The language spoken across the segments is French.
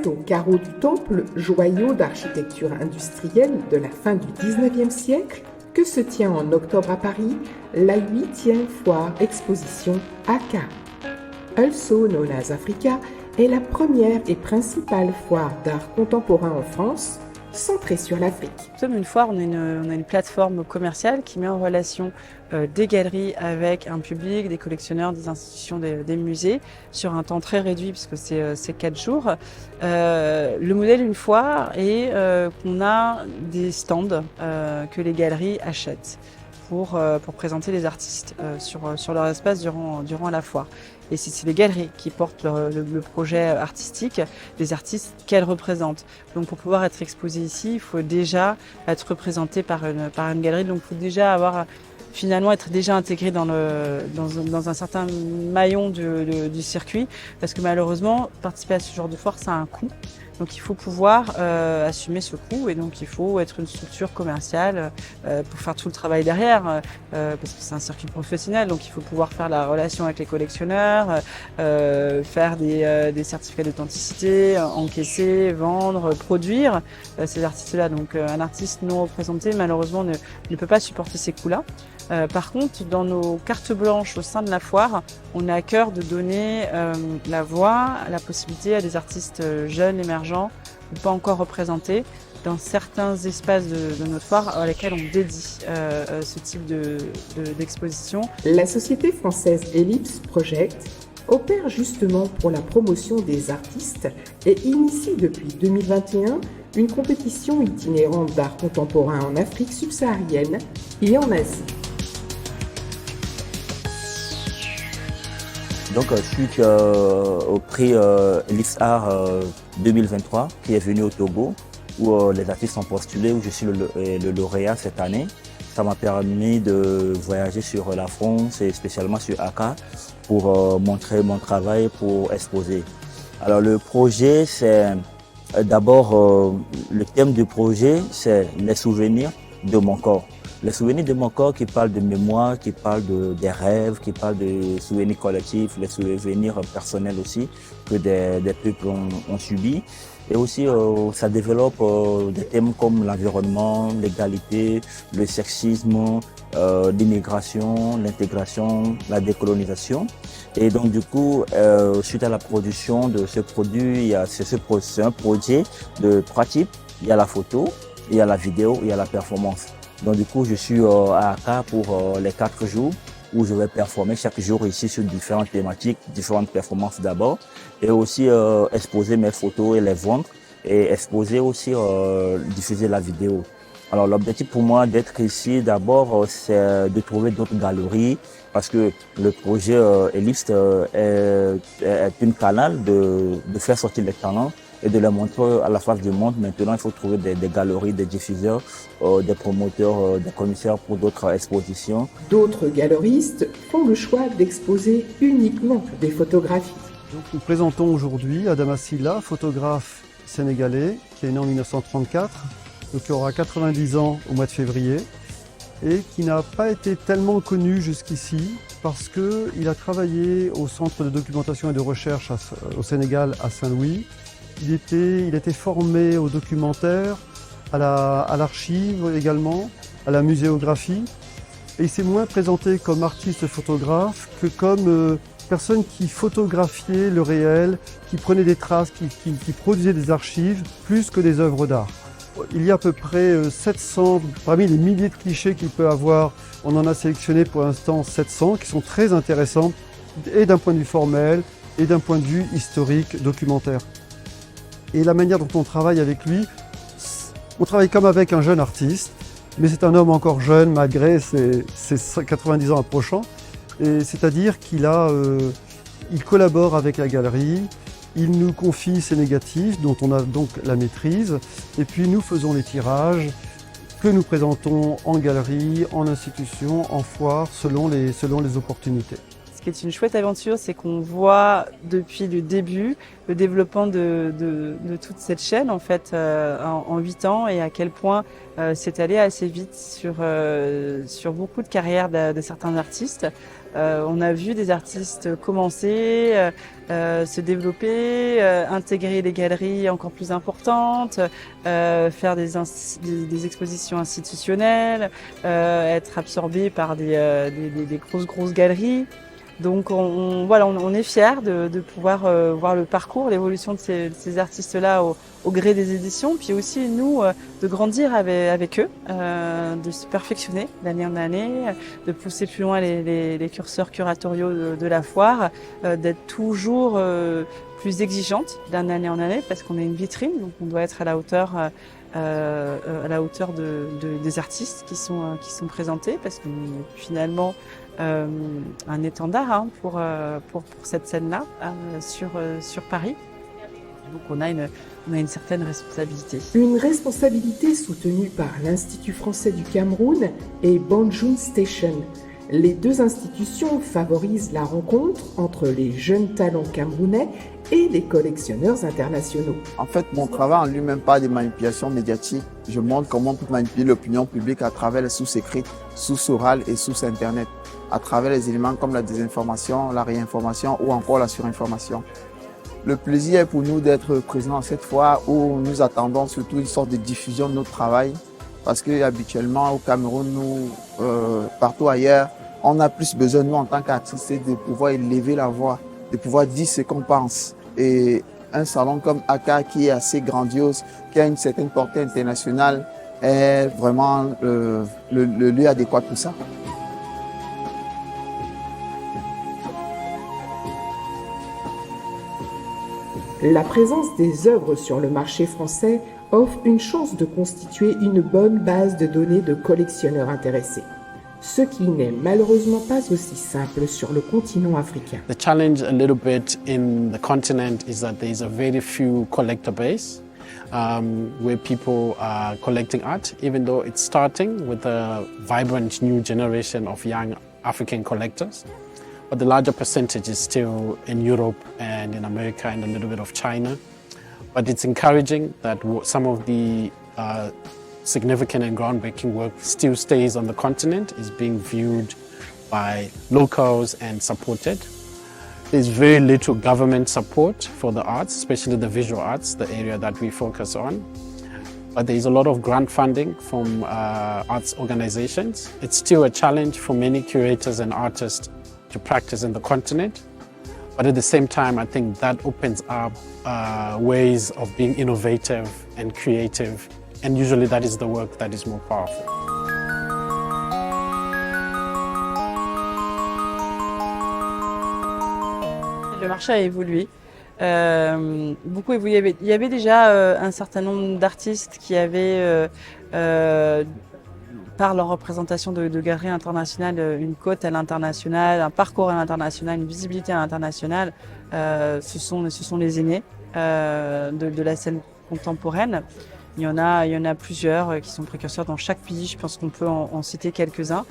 au carreau du Temple, joyau d'architecture industrielle de la fin du 19e siècle, que se tient en octobre à Paris la 8e foire exposition ACA. Also known as Africa est la première et principale foire d'art contemporain en France, centrée sur l'Afrique. Nous sommes une foire, on a une plateforme commerciale qui met en relation des galeries avec un public, des collectionneurs, des institutions, des musées, sur un temps très réduit puisque c'est 4 jours. Le modèle d'une foire est qu'on a des stands que les galeries achètent pour présenter les artistes sur leur espace durant la foire. Et c'est les galeries qui portent le projet artistique, les artistes qu'elles représentent. Donc pour pouvoir être exposé ici, il faut déjà être représenté par une galerie. Donc il faut déjà finalement être déjà intégré dans un certain maillon du circuit. Parce que malheureusement, participer à ce genre de foire, ça a un coût. Donc il faut pouvoir assumer ce coût et donc il faut être une structure commerciale pour faire tout le travail derrière parce que c'est un circuit professionnel, donc il faut pouvoir faire la relation avec les collectionneurs, faire des certificats d'authenticité, encaisser, vendre, produire ces artistes-là. Donc un artiste non représenté malheureusement ne peut pas supporter ces coûts-là. Par contre, dans nos cartes blanches au sein de la foire, on a à cœur de donner la voix, la possibilité à des artistes jeunes, émergents, ou pas encore représentés, dans certains espaces de notre foire à lesquels on dédie ce type d'exposition. La société française Ellipse Project opère justement pour la promotion des artistes et initie depuis 2021 une compétition itinérante d'art contemporain en Afrique subsaharienne et en Asie. Donc, suite au prix Ellipse Art 2023 qui est venu au Togo, où les artistes sont postulés, où je suis le lauréat cette année. Ça m'a permis de voyager sur la France et spécialement sur ACA pour montrer mon travail, pour exposer. Alors le projet, c'est d'abord, le thème du projet, c'est les souvenirs de mon corps. Les souvenirs de mon corps qui parlent de mémoire, qui parlent des rêves, qui parlent de souvenirs collectifs, les souvenirs personnels aussi que des peuples ont subi. Et aussi, ça développe des thèmes comme l'environnement, l'égalité, le sexisme, l'immigration, l'intégration, la décolonisation. Et donc, du coup, suite à la production de ce produit, c'est un projet de 3 types. Il y a la photo, il y a la vidéo, il y a la performance. Donc du coup, je suis à ACA pour les 4 jours où je vais performer chaque jour ici sur différentes thématiques, différentes performances d'abord, et aussi exposer mes photos et les vendre, et exposer aussi, diffuser la vidéo. Alors l'objectif pour moi d'être ici d'abord, c'est de trouver d'autres galeries, parce que le projet Ellipse est une canal de faire sortir les talents et de les montrer à la face du monde. Maintenant, il faut trouver des galeries, des diffuseurs, des promoteurs, des commissaires pour d'autres expositions. D'autres galeristes font le choix d'exposer uniquement des photographies. Donc, nous présentons aujourd'hui Adama Sylla, photographe sénégalais qui est né en 1934, donc qui aura 90 ans au mois de février et qui n'a pas été tellement connu jusqu'ici parce qu'il a travaillé au Centre de documentation et de recherche au Sénégal à Saint-Louis. Il était formé au documentaire, à l'archive également, à la muséographie. Et il s'est moins présenté comme artiste photographe que comme personne qui photographiait le réel, qui prenait des traces, qui produisait des archives, plus que des œuvres d'art. Il y a à peu près 700, parmi les milliers de clichés qu'il peut avoir, on en a sélectionné pour l'instant 700, qui sont très intéressants, et d'un point de vue formel, et d'un point de vue historique, documentaire. Et la manière dont on travaille avec lui, on travaille comme avec un jeune artiste, mais c'est un homme encore jeune malgré ses 90 ans approchants. Et c'est-à-dire qu'il collabore avec la galerie, il nous confie ses négatifs dont on a donc la maîtrise, et puis nous faisons les tirages que nous présentons en galerie, en institution, en foire, selon les opportunités. Ce qui est une chouette aventure, c'est qu'on voit depuis le début le développement de toute cette chaîne en fait en 8 ans et à quel point c'est allé assez vite sur beaucoup de carrières de certains artistes. On a vu des artistes commencer, se développer, intégrer des galeries encore plus importantes, faire des expositions institutionnelles, être absorbés par des grosses galeries. Donc on est fiers de pouvoir voir le parcours, l'évolution de ces artistes-là au gré des éditions, puis aussi nous de grandir avec eux, de se perfectionner d'année en année, de pousser plus loin les curseurs curatoriaux de la foire, d'être toujours plus exigeante d'année en année parce qu'on est une vitrine, donc on doit être à la hauteur des artistes qui sont présentés parce que finalement un étendard pour cette scène-là sur Paris. Donc on a une certaine responsabilité. Une responsabilité soutenue par l'Institut français du Cameroun et Banjul Station. Les deux institutions favorisent la rencontre entre les jeunes talents camerounais et les collectionneurs internationaux. En fait, mon travail en lui-même pas de manipulation médiatique. Je montre comment on peut manipuler l'opinion publique à travers les sources écrites, sources orales et sources Internet, à travers les éléments comme la désinformation, la réinformation ou encore la surinformation. Le plaisir est pour nous d'être présents cette fois où nous attendons surtout une sorte de diffusion de notre travail parce que habituellement au Cameroun, nous, partout ailleurs, on a plus besoin de nous en tant qu'artistes de pouvoir élever la voix, de pouvoir dire ce qu'on pense. Et un salon comme ACA qui est assez grandiose, qui a une certaine portée internationale, est vraiment le lieu adéquat pour ça. La présence des œuvres sur le marché français offre une chance de constituer une bonne base de données de collectionneurs intéressés, ce qui n'est malheureusement pas aussi simple sur le continent africain. The challenge a little bit in the continent is that there is a very few collector base where people are collecting art, even though it's starting with a vibrant new generation of young African collectors. But the larger percentage is still in Europe and in America and a little bit of China. But it's encouraging that some of the significant and groundbreaking work still stays on the continent, is being viewed by locals and supported. There's very little government support for the arts, especially the visual arts, the area that we focus on. But there's a lot of grant funding from arts organizations. It's still a challenge for many curators and artists to practice in the continent. But at the same time, I think that opens up ways of being innovative and creative. And usually that is the work that is more powerful. Le marché a évolué. Beaucoup évolué. Il y avait déjà un certain nombre d'artistes qui avaient par leur représentation de galeries internationales, une cote à l'international, un parcours à l'international, une visibilité à l'international. Ce sont les aînés de la scène contemporaine. Il y en a plusieurs qui sont précurseurs dans chaque pays. Je pense qu'on peut en citer quelques-uns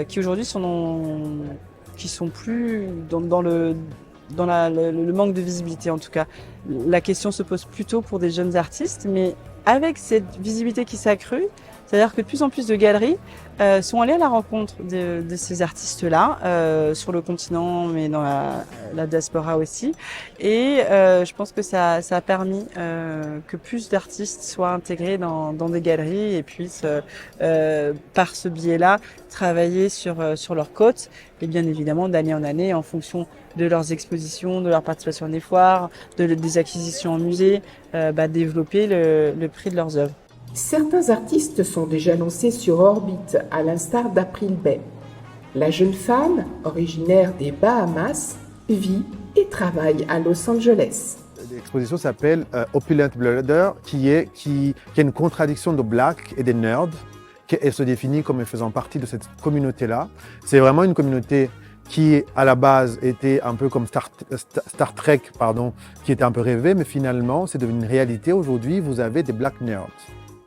qui aujourd'hui sont plus dans le manque de visibilité en tout cas. La question se pose plutôt pour des jeunes artistes, mais avec cette visibilité qui s'est accrue, c'est-à-dire que de plus en plus de galeries sont allées à la rencontre de ces artistes-là, sur le continent, mais dans la diaspora aussi. Et je pense que ça a permis que plus d'artistes soient intégrés dans des galeries et puissent, par ce biais-là, travailler sur leur cote. Et bien évidemment, d'année en année, en fonction de leurs expositions, de leur participation à des foires, des acquisitions en musée, développer le prix de leurs œuvres. Certains artistes sont déjà lancés sur orbite, à l'instar d'April Bay. La jeune femme, originaire des Bahamas, vit et travaille à Los Angeles. L'exposition s'appelle Opulent Blooder, qui est une contradiction de Black et des nerds. Elle se définit comme faisant partie de cette communauté-là. C'est vraiment une communauté qui, à la base, était un peu comme Star Trek, qui était un peu rêvé, mais finalement, c'est devenu une réalité. Aujourd'hui, vous avez des Black nerds,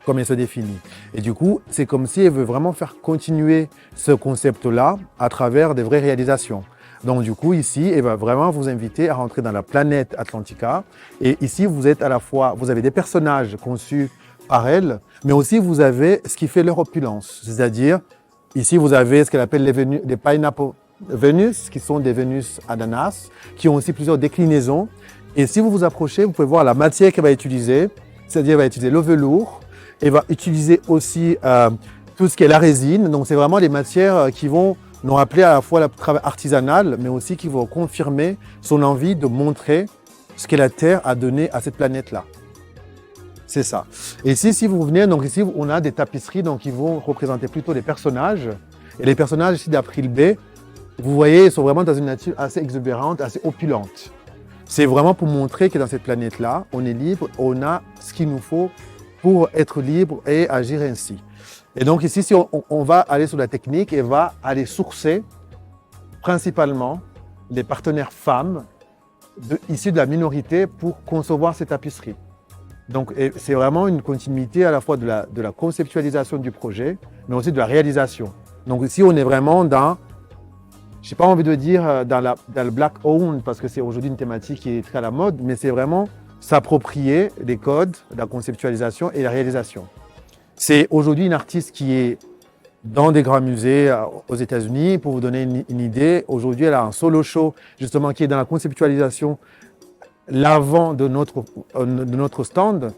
comme elle se définit. Et du coup, c'est comme si elle veut vraiment faire continuer ce concept-là à travers des vraies réalisations. Donc du coup, ici, elle va vraiment vous inviter à rentrer dans la planète Atlantica. Et ici, vous êtes à la fois, vous avez des personnages conçus par elle, mais aussi vous avez ce qui fait leur opulence. C'est-à-dire, ici, vous avez ce qu'elle appelle les Pineapple Venus, qui sont des Vénus ananas, qui ont aussi plusieurs déclinaisons. Et si vous vous approchez, vous pouvez voir la matière qu'elle va utiliser. C'est-à-dire, elle va utiliser le velours. Elle va utiliser aussi tout ce qui est la résine. Donc, c'est vraiment des matières qui vont nous rappeler à la fois le travail artisanal, mais aussi qui vont confirmer son envie de montrer ce que la Terre a donné à cette planète-là. C'est ça. Et ici, si vous venez, donc ici, on a des tapisseries donc, qui vont représenter plutôt des personnages. Et les personnages ici d'April B, vous voyez, ils sont vraiment dans une nature assez exubérante, assez opulente. C'est vraiment pour montrer que dans cette planète-là, on est libre, on a ce qu'il nous faut pour être libre et agir ainsi. Et donc ici, si on va aller sur la technique et va aller sourcer principalement les partenaires femmes issus de la minorité pour concevoir ces tapisseries. Donc c'est vraiment une continuité à la fois de la conceptualisation du projet, mais aussi de la réalisation. Donc ici, on est vraiment dans, je n'ai pas envie de dire dans le black owned, parce que c'est aujourd'hui une thématique qui est très à la mode, mais c'est vraiment s'approprier les codes, la conceptualisation et la réalisation. C'est aujourd'hui une artiste qui est dans des grands musées aux États-Unis. Pour vous donner une idée, aujourd'hui, elle a un solo show justement qui est dans la conceptualisation, l'avant de notre stand.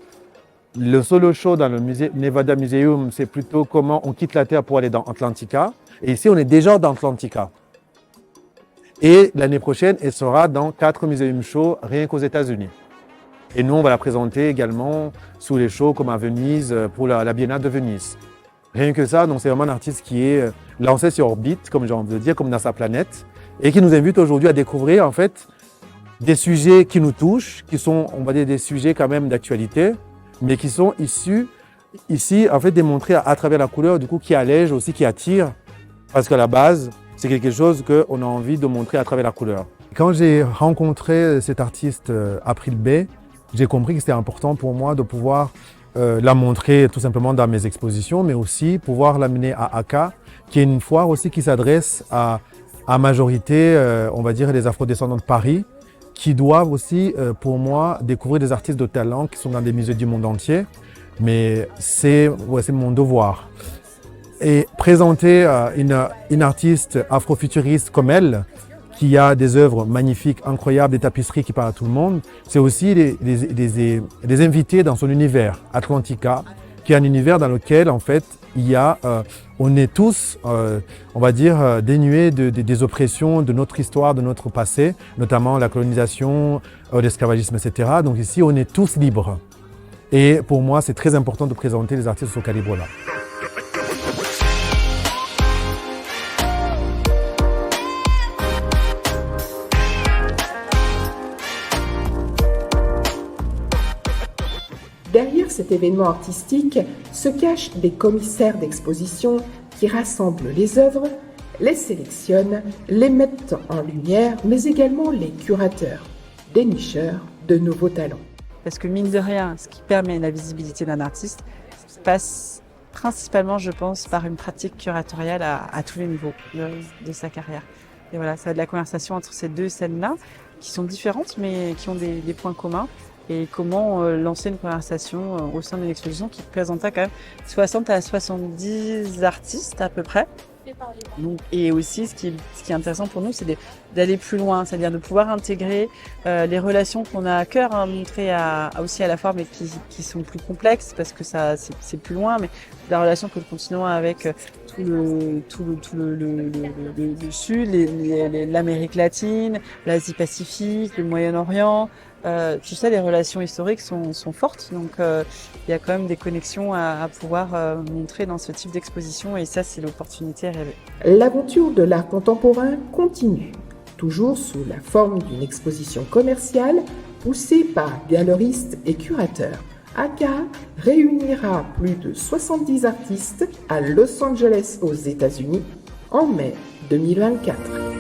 Le solo show dans le musée Nevada Museum, c'est plutôt comment on quitte la Terre pour aller dans Atlantica. Et ici, on est déjà dans Atlantica. Et l'année prochaine, elle sera dans 4 muséums shows rien qu'aux États-Unis. Et nous, on va la présenter également sous les shows comme à Venise pour la Biennale de Venise. Rien que ça, donc c'est vraiment un artiste qui est lancé sur orbite, comme j'ai envie de dire, comme dans sa planète, et qui nous invite aujourd'hui à découvrir en fait des sujets qui nous touchent, qui sont, on va dire, des sujets quand même d'actualité, mais qui sont issus ici, en fait, démontrés à travers la couleur, du coup, qui allège aussi, qui attire, parce qu'à la base, c'est quelque chose qu'on a envie de montrer à travers la couleur. Quand j'ai rencontré cet artiste April B, j'ai compris que c'était important pour moi de pouvoir la montrer tout simplement dans mes expositions, mais aussi pouvoir l'amener à ACA, qui est une foire aussi qui s'adresse à majorité, on va dire, les afro-descendants de Paris, qui doivent aussi, pour moi, découvrir des artistes de talent qui sont dans des musées du monde entier. Mais c'est mon devoir. Et présenter une artiste afrofuturiste comme elle, qui a des œuvres magnifiques, incroyables, des tapisseries qui parlent à tout le monde, c'est aussi les inviter dans son univers, Atlantica, qui est un univers dans lequel, en fait, on est tous, on va dire, dénués des oppressions de notre histoire, de notre passé, notamment la colonisation, l'esclavagisme, etc. Donc ici, on est tous libres. Et pour moi, c'est très important de présenter les artistes de ce calibre-là. Derrière cet événement artistique se cachent des commissaires d'exposition qui rassemblent les œuvres, les sélectionnent, les mettent en lumière, mais également les curateurs, dénicheurs de nouveaux talents. Parce que mine de rien, ce qui permet la visibilité d'un artiste passe principalement, je pense, par une pratique curatoriale à tous les niveaux de sa carrière. Et voilà, ça a de la conversation entre ces deux scènes-là, qui sont différentes, mais qui ont des points communs. Et comment lancer une conversation au sein d'une exposition qui présentait quand même 60 à 70 artistes à peu près. Donc, et aussi, ce qui est intéressant pour nous, c'est d'aller plus loin, c'est-à-dire de pouvoir intégrer les relations qu'on a à cœur, montrer aussi à la fois, mais qui sont plus complexes parce que c'est plus loin, mais la relation que nous continuons avec tout le Sud, l'Amérique latine, l'Asie-Pacifique, le Moyen-Orient. Tu sais, les relations historiques sont fortes, donc il y a quand même des connexions à pouvoir montrer dans ce type d'exposition, et ça, c'est l'opportunité rêvée. L'aventure de l'art contemporain continue, toujours sous la forme d'une exposition commerciale poussée par galeristes et curateurs. ACA réunira plus de 70 artistes à Los Angeles aux États-Unis en mai 2024.